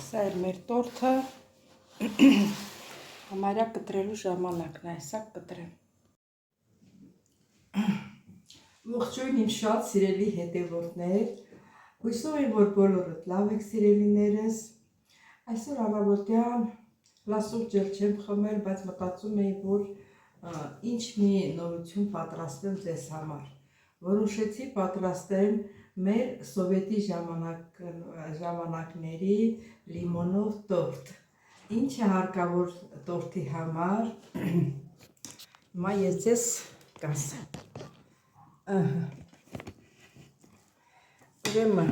Սա է մեր տորթը, համարյա կտրելու ժամանակն է, սա կտրեմ։ Ողջույն իմ շատ սիրելի հետևորդներ, հույսով եմ, որ բոլորդ լավ եք սիրելիներս։ Այսօր առավոտյան լասուկ ջել չեմ խմել, բայց մտածում էի, որ ինչ մի նորություն պատրաստեմ ձեզ համար։ Որոշեցի պատրաստեմ մեր սովետի ժամանակների լիմոնով տորտ։ Ինչ է հարկավոր տորտի համար, հիմա ես ձեզ կասեմ։ Ուրեմն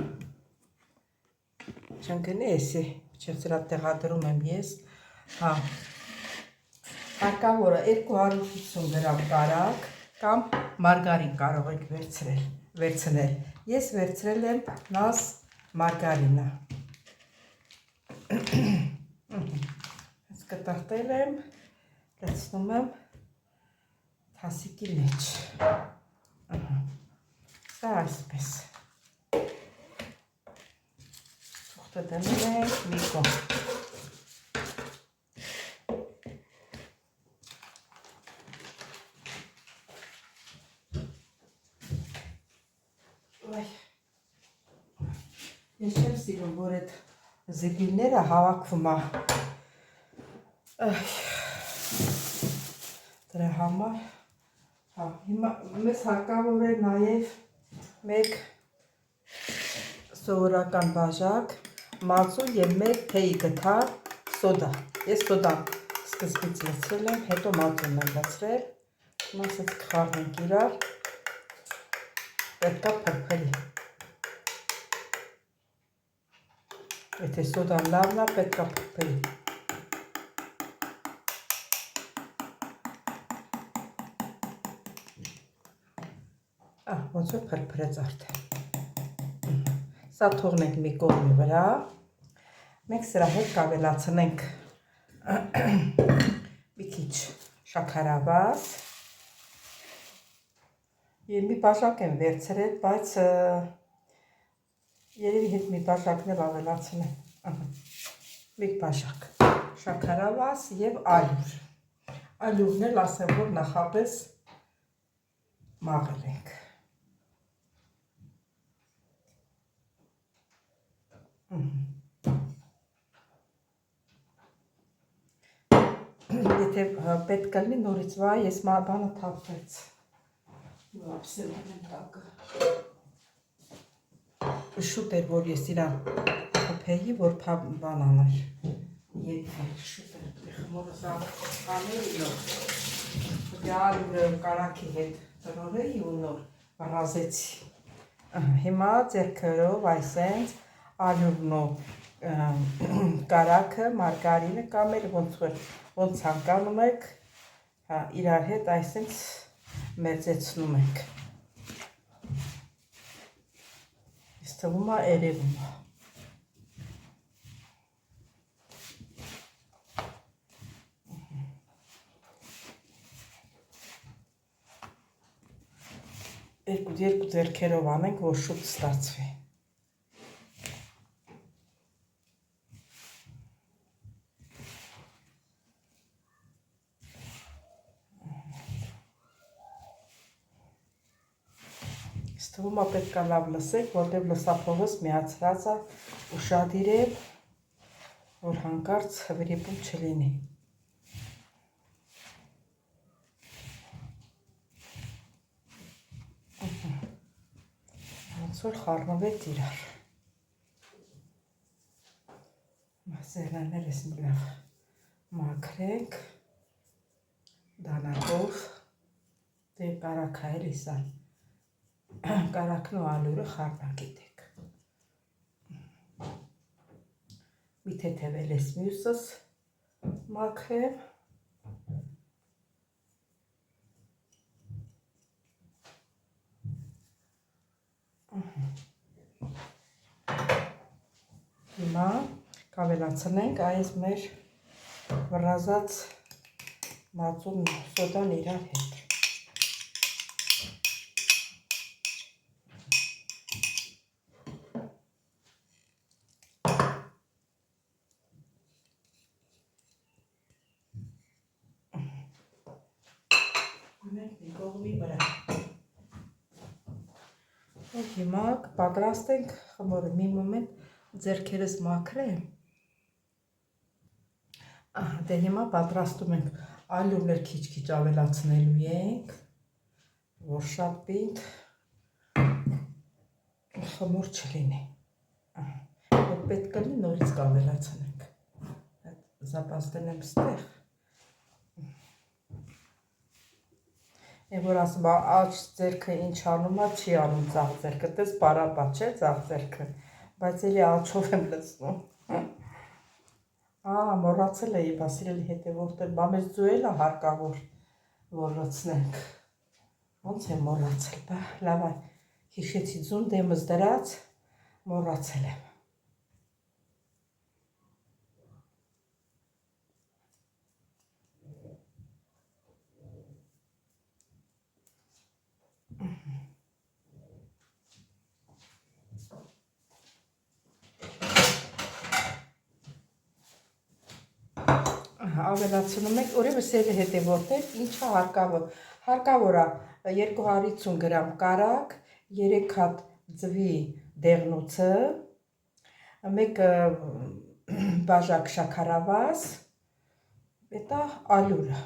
չընկնի էսի, չեմ սրա տեղադրում եմ ես, հարկավորը 250 գրամ կարակ կամ մարգարին կարող եք վերցնել։ Ես վերցրել եմ նազ մարգարինը։ Ես կտրտել եմ, լցնում եմ թասիկի մեջ։ Սա այսպես։ Թուղթը դնում ենք մի կողմ։ Ես չեմ սիրում, որ այդ զիգիլները հավաքվում է դրա համար, հիմա մեզ հարկավոր է նաև մեկ սովորական բաժակ մածու և մեկ թեյի գթար սոդա։ Ես սոդան սկզբից լցրել եմ, հետո մածուն եմ լցրել, հիմա ասեց կխառնենք իրար, պետք է փրփրի։ Եթե սոդան լավն է, պետք է փրփրի։ Ոնց որ փրփրեց արդեն։ Սա թողնենք մի կողմի վրա։ Մենք սրա հետ կավելացնենք մի քիչ շաքարավազ։ Եվ մի բաժակ եմ վերցրել, բայց երևի հետ մի բաժակն էլ ավելացնեմ։ Մի բաժակ շաքարավազ և ալյուր։ Ալյուրն էլ ասեմ, որ նախապես մաղել ենք։ Եթե պետք կլինի նորից վայ, ես բանը թափվեց։ Լապսել եմ տակը։ Շուտ էր, որ ես իրան խփեի, որ բան աներ։ Շուտ էր, խմորս աներ նոր։ Ալյուրը կարաքի հետ տրորեի ու նոր վռազեցի։ Հիմա ձեռքերով այսենց ալյուրն ու կարաքը, մարգարինը կամ էլ ոնց ցանկանում եք, իրար հետ այսենց մեծեցնում եք։ Ես թվում է երևում է։ Երկու ձեռքերով անենք, որ շուտ ստացվի։ Թվում է պետք է լավ լսեք, որտև լսափողս միացրած է ուշադիր է, որ հանկարծ հվրիպում չլինի։ Ոնց որ խառնվեց իրար։ Սեղաններս մի լավ մաքրենք դանակով, դե կարաք է էլի սա։ Կարակն ու ալյուրը խառնագիտեք։ Մի թեթևել ես մյուսս մաքրեմ։ Հիմա կավելացնենք այս մեր վռազած մածուն սոդան իրար հետ։ մենք մի կողմի վրա։ Ու հիմա պատրաստենք խմորը, մի մոմենտ ձեռքերս մաքրեմ։ Դե հիմա պատրաստում ենք ալյուրներ քիչ-քիչ ավելացնելու ենք, որ շատ պինդ խմոր չլինի։ Որ պետք կլինի նորից կավելացնենք։ Զապաս դնեմ ստեղ։ Որ ասում աջ ձերքը ինչ անում է, չի անում ձախ ձերքը, տես բարապատ չէ ձախ ձերքը, բայց էլի աչով եմ լցնում։ Մոռացել էի, սիրելի հետևորդներ, բա մեզ ձուել է հարկավոր, որ լցնենք։ Ոնց եմ մոռացել, բա լավ է, հիշեցի ձուն դեմս դրած, մոռացել եմ։ Ավելացնում ենք, ուրեմն սերի հետևորդներ, ինչա հարկավոր է 250 գրամ կարագ, 3 հատ ձվի դեղնուցը, 1 բաժակ շաքարավազ, դա ալյուրը,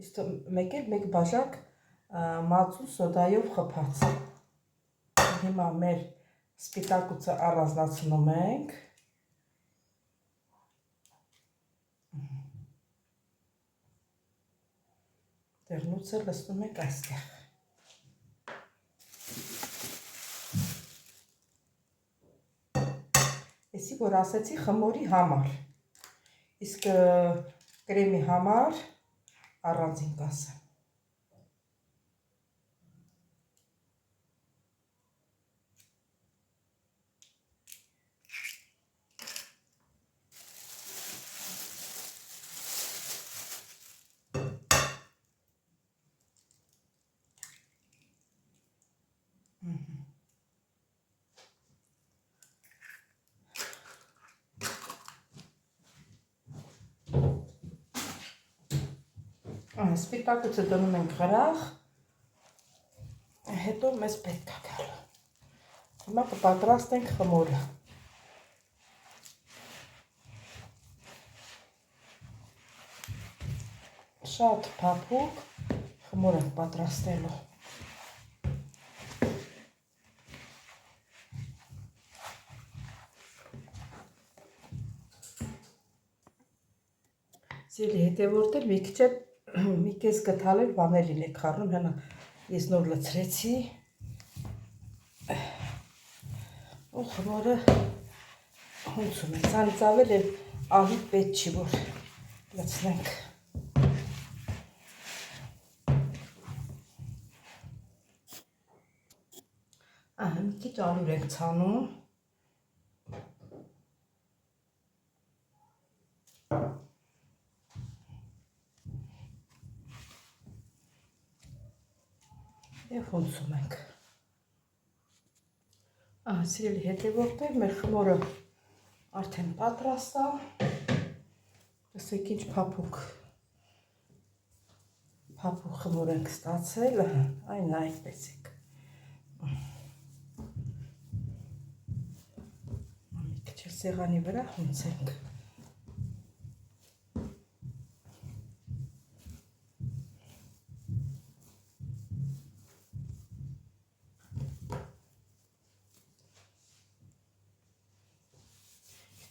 իսկ 1 բաժակ մածուն սոդայով խփած։ Հիմա մեր սպիտակուցը առանձնացնում ենք։ Դեղնուցը լցնում ենք այստեղ։ Էսի որ ասեցի խմորի համար, իսկ կրեմի համար առանձին կասեմ։ Սպիտակուցը դնում ենք գրախ, հետո մեզ պետք է գալու։ Հիմա կպատրաստենք խմորը։ Շատ փափուկ խմոր ենք պատրաստելու։ Սիրելի հետևորդներ, մի քիչ մի կես կթալ էլ վանելին եք խառնում, հենա ես նոր լցրեցի։ Ու խմորը հունցում ենք, ցանից ավել էլ ալի պետք չի, որ լցնենք։ Մի քիչ ալյուր ենք ցանում։ Եվ հունցում ենք։ Սիրելի հետևորդներ, մեր խմորը արդեն պատրաստ է։ Տեսեք ինչ փափուկ խմոր ենք ստացել, այն այդպես եք։ Մի քիչ սեղանի վրա հունցենք։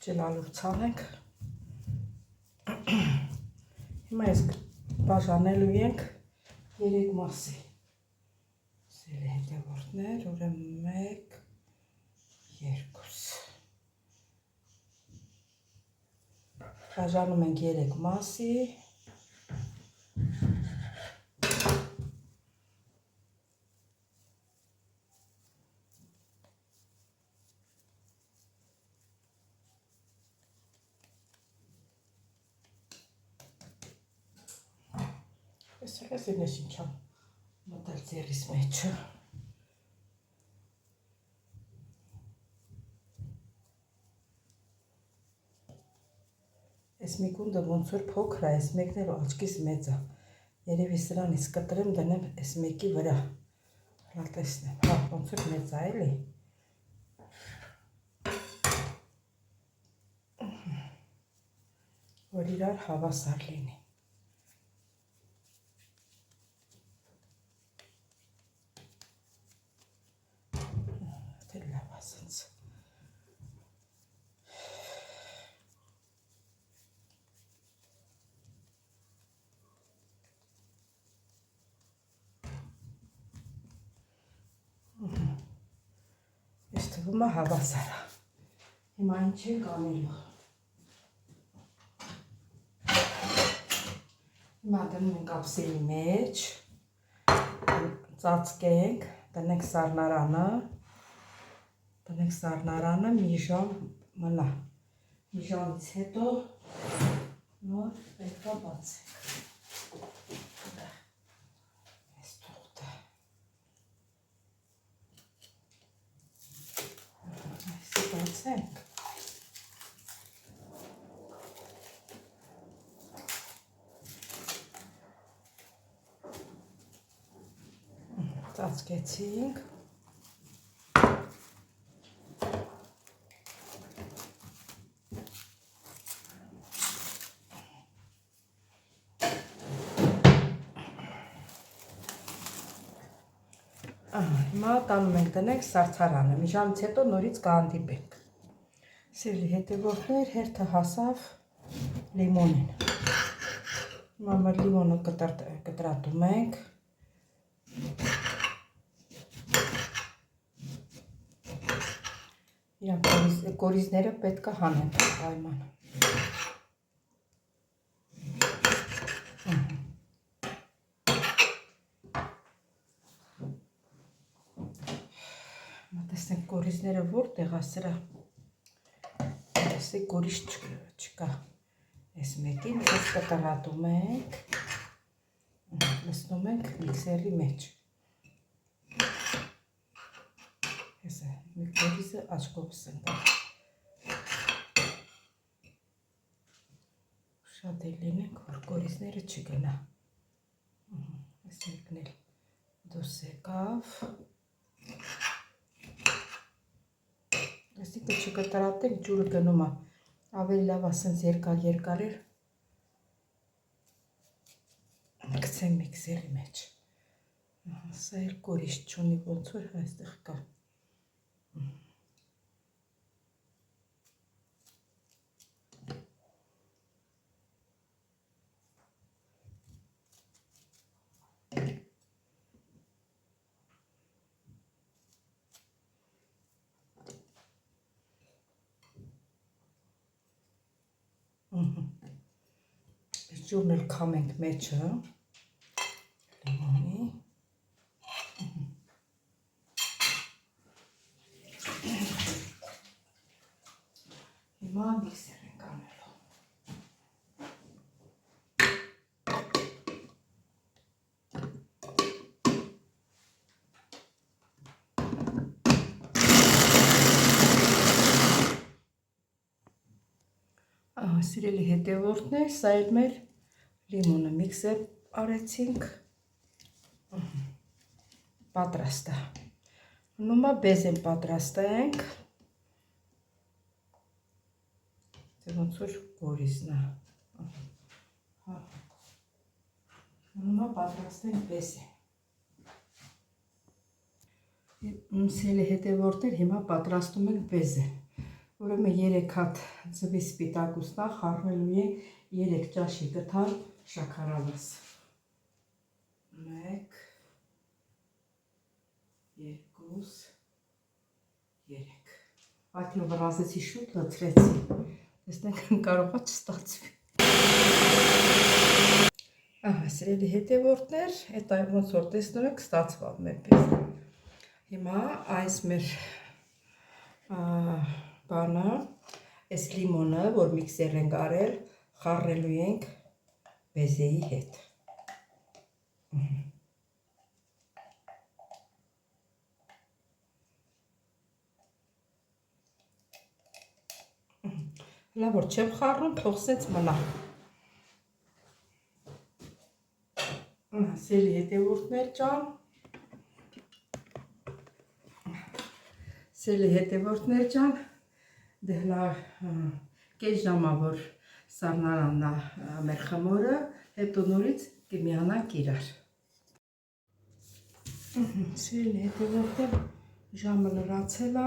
Ալյուր ցանենք։ Հիմա ես բաժանելու ենք 3 մասի։ Սիրելի հետևորդներ, ուրեմն 1, 2։ Բաժանում ենք 3 մասի։ Ես ինես ինչա մտել ձեռիս մեջը։ Ես մի կունդը ոնց որ փոքր է, ես մեկն էլ աչքիս մեծ է։ Երևի սրանից կտրեմ դնեմ այս մեկի վրա։ Հլա տեսնեմ, հա, ոնց որ մեծ է էլի։ Որ իրար հավասար լինի։ Դե լավ ասենց։ Ես թվում է հավասար է։ Հիմա ինչ ենք անելու։ Հիմա դնում ենք ափսերի մեջ, ծածկենք, տնենք սառնարանը, մի ժամ մնա։ Մի ժամից հետո նոր պետք է բացենք։ Այս թուղթը։ Այսի բացենք։ Ծածկեցինք։ Հիմա տանում ենք տնենք սարդարանը, մի ժամից հետո նորից կհանդիպենք։ Սիրելի հետևորդներ, հերթը հասավ լիմոնին։ Հիմա մեր լիմոնը կտրատում ենք։ Իրանք կորիզները պետք է հանենք պայման։ Տեսնենք կորիզները որտեղ է սրա։ Տեսեք կորիզ չկա։ Այս մեկին ես կտրատում ենք, լցնում ենք միքսերի մեջ։ Հեսա մի կորիզը աչքովս ընկավ։ Շատ էլ լինենք, որ կորիզները չգնա։ Այս մեկն էլ դուրս եկավ։ Այսինքն չկտրատենք, ջուրը գնում է, ավելի լավ ասենց երկար էր, գցեմ միքսերի մեջ, սա էլ կորիզ չունի, ոնց որ այստեղ կա, ջուրն էլ քամենք մեջը, լիմոնի, հիմա միքսեր ենք անելու, սիրելի հետևորդներ, սա էլ մեր լիմոնը միքսեր արեցինք, պատրաստ է, նոմա բեզեն պատրաստենք, ոնց որ կորիզն է, նոմա պատրաստենք բեզեն, սիրելի հետևորդներ, հիմա պատրաստում ենք բեզեն, ուրեմն 3 հատ ձվի սպիտակ ուստա խառնելու ենք 3 ճաշի կթալ շաքարավազ։ 1 2 3 Այդ վրազեցի շուտ լցրեցի։ Տեսնենք կարող է չստացվի։ Ահա, սիրելի հետևորդներ, այդ ոնց որ տեսնում եք, ստացավ մեր բեզը։ Հիմա այս մեր բանը, այս լիմոնը, որ միքսեր ենք արել, խառնելու ենք բեզեի հետ։ Լավ որ չեմ խառնում, թող սենց մնա։ Սիրելի հետևորդներ ջան, դե հլա կես ժամա որ սառնարանն մեր խմորը, հետո նորից կմիանանք իրար։ Սիրելի հետևորդներ, ժամը լրացել է,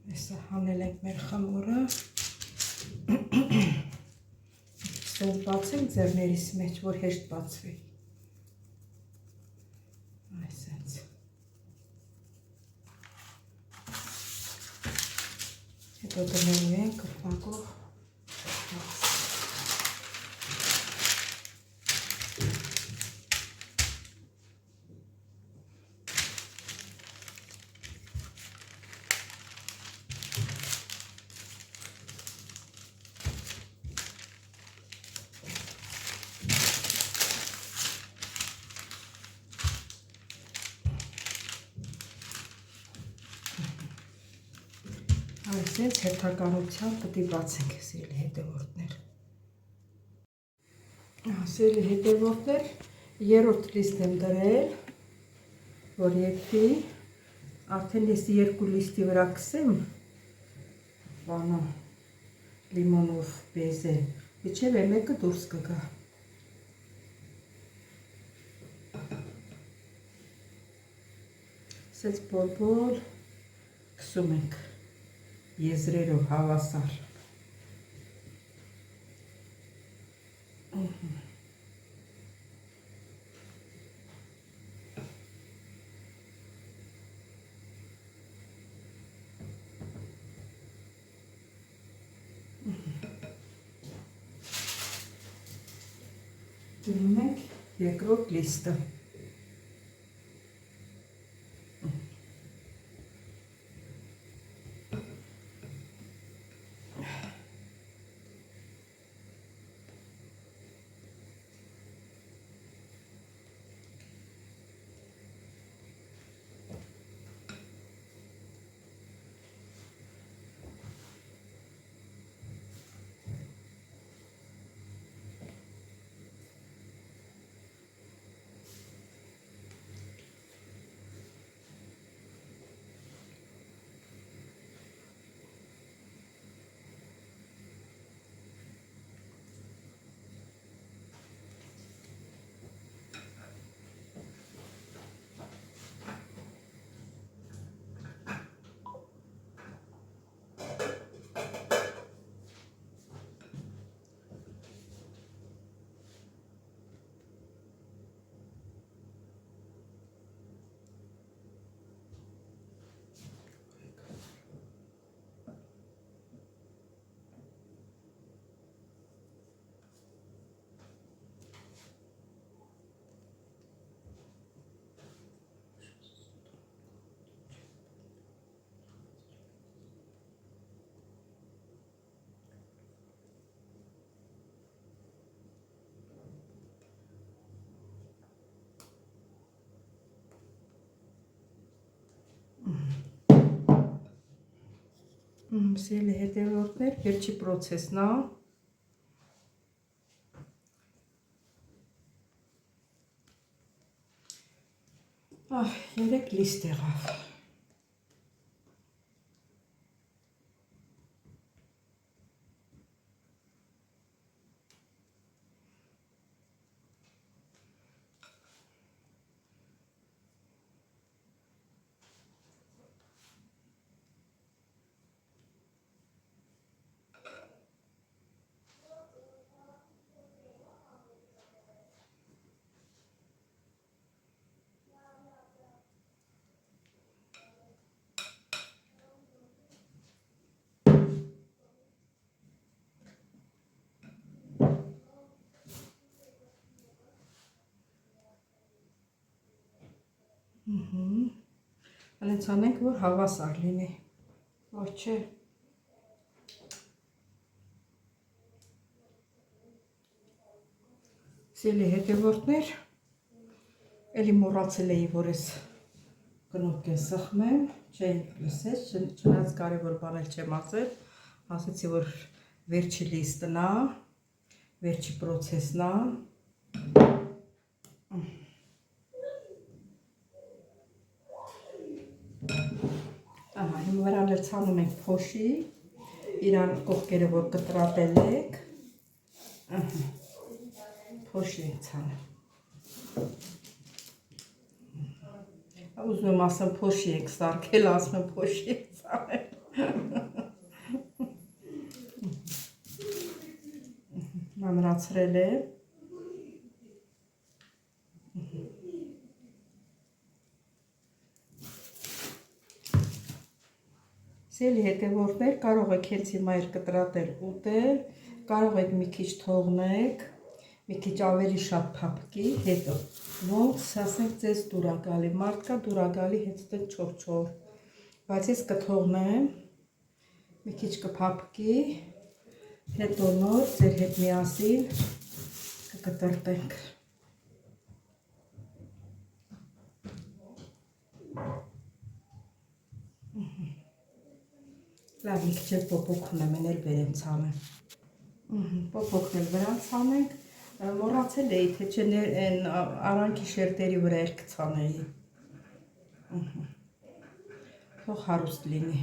այսա հանել ենք մեր խմորը, սոն բացենք ձեռներիս մեջ, որ հեշտ բացվի, այսենց, հետո դնելու ենք կրպակով, այսենց հերթականությամբ պտի բացենք, սիրելի հետևորդներ։ Սիրելի հետևորդներ, երրորդ լիստ եմ դրել, որ եկվի, արդեն ես երկու լիստի վրա կսեմ, բանա, լիմոնով բեզե, իչև մեկը դուրս կգա։ Սենց բոլ-բոլ կսում ենք եզրերով հավասար։ Դնում ենք երկրորդ լիստը։ Սիրելի հետևորդներ, վերջի պրոցեսն է։ Երեք լիստ եղավ։ Անենց անենք, որ հավասար լինի, որ չէ։ Սիրելի հետևորդներ, էլի մոռացել էի, որ ես կնոպ կեն սխմեմ, չէին լսեց, չնայած կարևոր բան էլ չեմ ասել, ասեցի, որ վերջի լիստն է, վերջի պրոցեսն է, Ահա, հիմա վրան էլ ցանում ենք փոշի, իրան կողքերը որ կտրատել եք, ահա, փոշի ենք ցանում։ Ուզում եմ ասեմ փոշի ենք սարքել, ասում եմ փոշի ենք ցանել։ Ամրացրել է։ Սիրելի հետևորդներ, կարող եք հենց հիմա կտրատել ուտել, կարող եք մի քիչ թողնեք, մի քիչ ավելի շատ փափկի, հետո ոնց ասենք ձեզ դուր ա գալի, մարդկա դուր ա գալի հենց դե չոր, բայց ես կթողնեմ, մի քիչ կփափկի, հետո նոր ձեր հետ միասին կկտրտենք։ Լավ, մի քիչ պոպոք ունեմ, են էլ բերեմ ցանեմ։ Պոպոքն էլ վրան ցանենք, մոռացել էի, թե չէ արանքի շերտերի վրա էլ կցանեի։ Թող հարուստ լինի։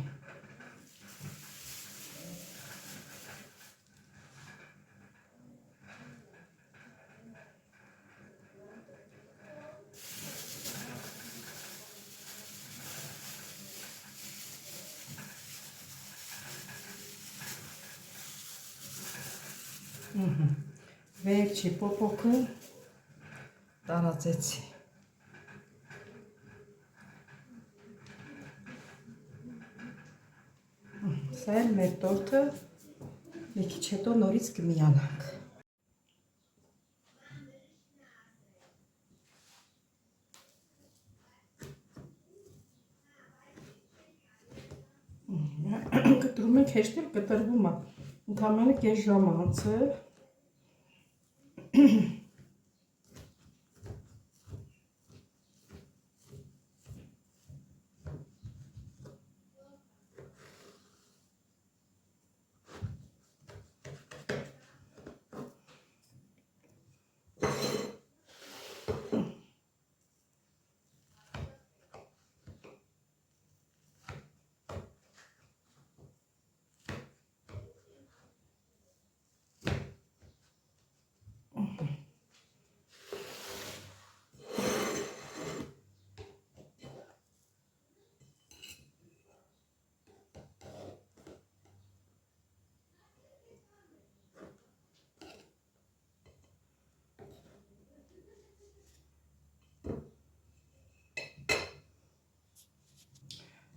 Վերջի պոպոքը տարածեցի։ Սա էլ մեր տորթը մի քիչ հետո նորից կմիանանք։ Կտրում ենք հեշտ էլ կտրվում է, ընդամենը կես ժամ անցել։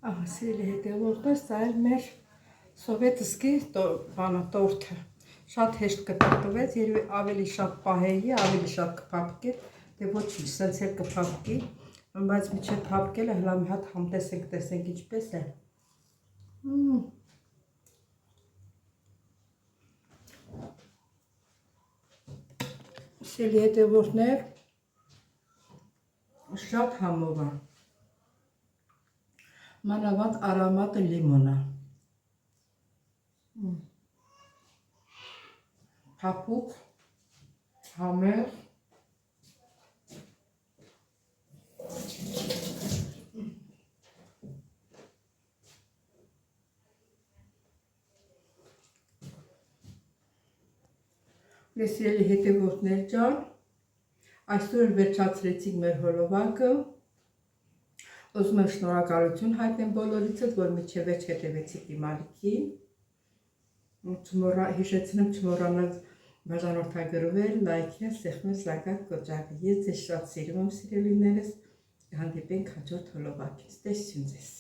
Ահա, սիրելի հետևորդներ, սա էլ մեր սովետսկի տորթը։ Շատ հեշտ կտրտվեց, երևի ավելի շատ պահեի, ավելի շատ կփափկեր, դե ոչինչ, սենց էլ կփափկի, բայց մինչև փափկելը հլա մի հատ համտեսենք, տեսենք ինչպես է։ Սիրելի հետևորդներ, շատ համով է։ Մանավանդ արամատը լիմոնը։ Փափուկ, համեղ։ Սիրելի հետևորդներ ջան, այսօր վերջացրեցինք մեր հոլովակը։ Ուզում եմ շնորհակալություն հայտնեմ բոլորիցս, որ մինչև վերջ հետևեցիք իմ ալիքին։ Հիշեցնեմ չմոռանալ բաժանորդագրվել, լայքել, սեղմել, զանգակ կոճակը։ Ես ձեզ շատ սիրում եմ, սիրելիներս, հանդիպենք հաջորդ հոլովակից։ Տեսություն ձեզ։